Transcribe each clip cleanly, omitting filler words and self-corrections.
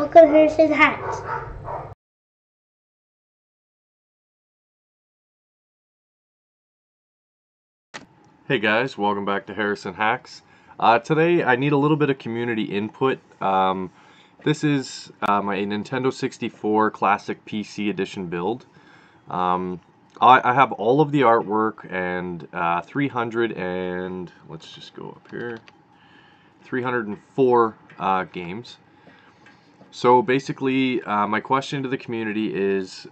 welcome to Harrison Hacks. Hey guys, welcome back to Harrison Hacks. Today I need a little bit of community input. This is my Nintendo 64 Classic PC Edition build. I have all of the artwork and 304 games. So basically, my question to the community is,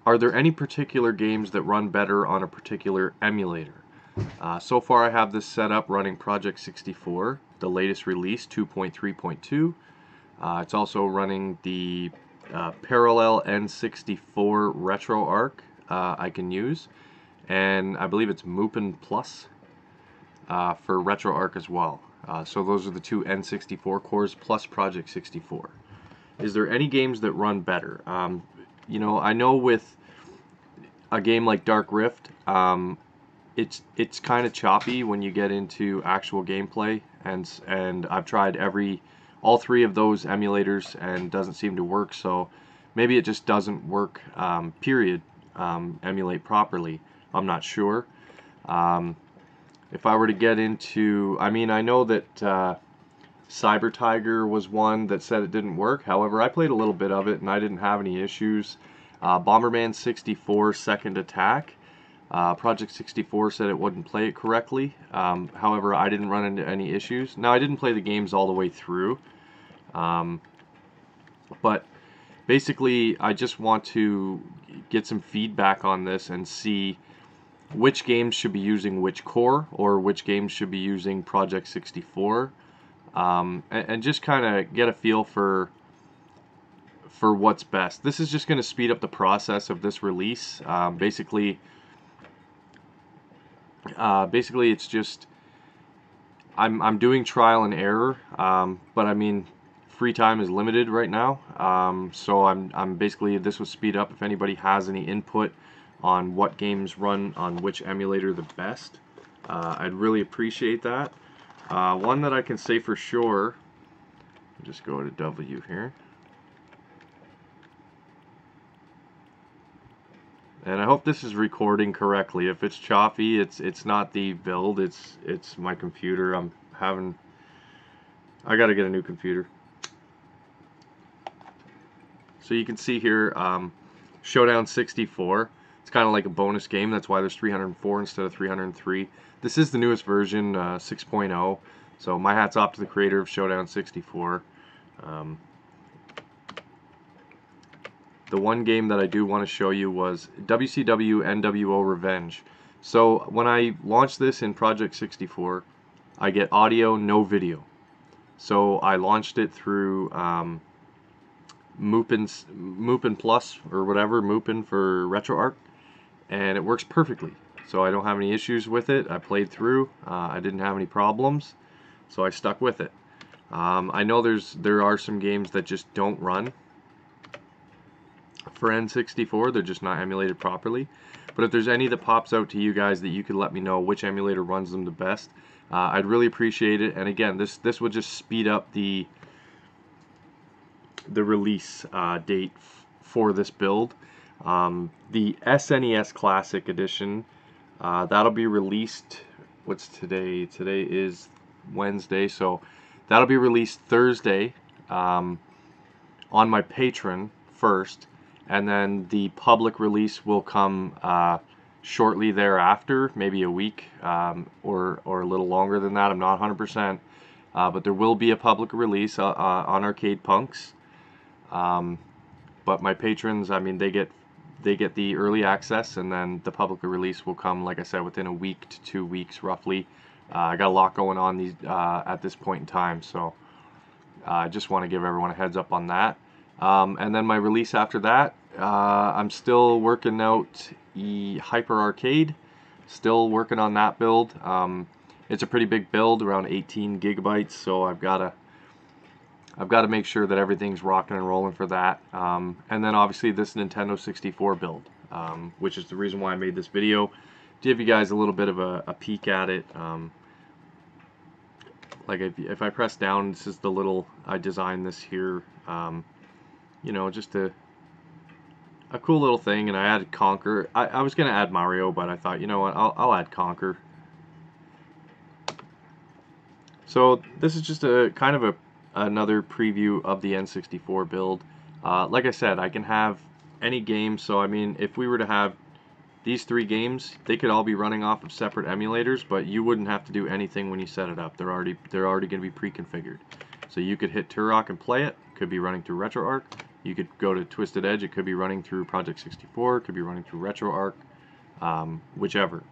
are there any particular games that run better on a particular emulator? So far I have this set up running Project 64, the latest release, 2.3.2. It's also running the parallel N64 RetroArch I can use, and I believe it's Mupen Plus for RetroArch as well. So those are the two N64 cores plus Project 64. Is there any games that run better? You know, I know with a game like Dark Rift, it's kind of choppy when you get into actual gameplay, and I've tried all three of those emulators and it doesn't seem to work. So maybe it just doesn't work. Emulate properly. I'm not sure. If I were to get into, I mean, I know that Cyber Tiger was one that said it didn't work. However, I played a little bit of it and I didn't have any issues. Bomberman 64 Second Attack. Project 64 said it wouldn't play it correctly. However, I didn't run into any issues. Now, I didn't play the games all the way through. But basically, I just want to get some feedback on this and see which games should be using which core, or which games should be using Project 64. And just kind of get a feel for what's best. This is just going to speed up the process of this release. Basically, it's just I'm doing trial and error, but I mean, free time is limited right now, so I'm basically, this will speed up. If anybody has any input on what games run on which emulator the best, I'd really appreciate that. One that I can say for sure, just go to W here. And I hope this is recording correctly. If it's choppy, it's not the build, it's my computer. I gotta get a new computer. So you can see here, Showdown 64. It's kind of like a bonus game. That's why there's 304 instead of 303. This is the newest version, 6.0. So my hat's off to the creator of Showdown 64. The one game that I do want to show you was WCW NWO Revenge. So when I launched this in Project 64, I get audio, no video. So I launched it through Mupen Plus, or whatever, Mupen for RetroArch, and it works perfectly. So I don't have any issues with it. I played through. I didn't have any problems, so I stuck with it. I know there are some games that just don't run for N64, they're just not emulated properly. But if there's any that pops out to you guys that you could let me know which emulator runs them the best, I'd really appreciate it. And again, this would just speed up the release date for this build. The SNES Classic Edition, that'll be released, what's today? Today is Wednesday, so that'll be released Thursday on my Patreon first. And then the public release will come shortly thereafter, maybe a week or a little longer than that. I'm not 100%, but there will be a public release on Arcade Punks. But my patrons, I mean, they get the early access, and then the public release will come, like I said, within a week to 2 weeks roughly. I got a lot going on at this point in time, so I just want to give everyone a heads up on that. And then my release after that, I'm still working out Hyper Arcade, still working on that build. It's a pretty big build, around 18 gigabytes, so I've got to make sure that everything's rocking and rolling for that. And then obviously this Nintendo 64 build, which is the reason why I made this video, to give you guys a little bit of a peek at it. Like if I press down, this is the little, I designed this here, you know, just a cool little thing, and I added Conquer. I was going to add Mario, but I thought, you know what, I'll add Conquer. So this is just a kind of another preview of the N64 build. Like I said, I can have any game, so I mean, if we were to have these 3 games, they could all be running off of separate emulators, but you wouldn't have to do anything when you set it up. They're already going to be pre-configured. So you could hit Turok and play it. It could be running through RetroArch. You could go to Twisted Edge. It could be running through Project 64. It could be running through RetroArch, whichever.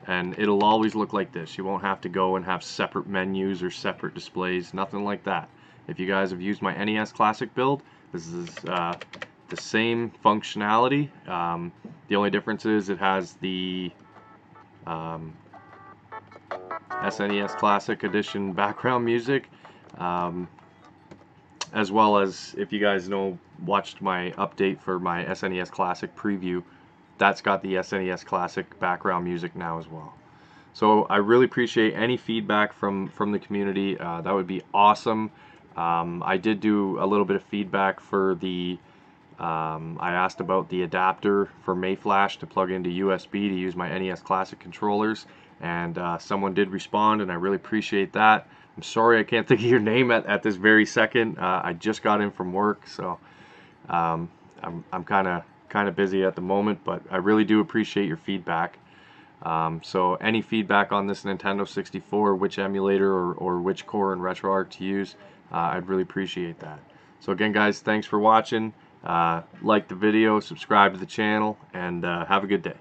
And it'll always look like this. You won't have to go and have separate menus or separate displays, nothing like that. If you guys have used my NES Classic build, this is the same functionality. The only difference is it has the SNES Classic Edition background music, as well as, if you guys watched my update for my SNES Classic preview, that's got the SNES Classic background music now as well. So I really appreciate any feedback from the community. That would be awesome. I did do a little bit of feedback for the I asked about the adapter for Mayflash to plug into USB to use my NES Classic controllers, and someone did respond, and I really appreciate that. I'm sorry I can't think of your name at this very second. I just got in from work, so I'm kind of busy at the moment, but I really do appreciate your feedback. So any feedback on this Nintendo 64, which emulator or which core in RetroArch to use, I'd really appreciate that. So again, guys, thanks for watching. Like the video, subscribe to the channel, and have a good day.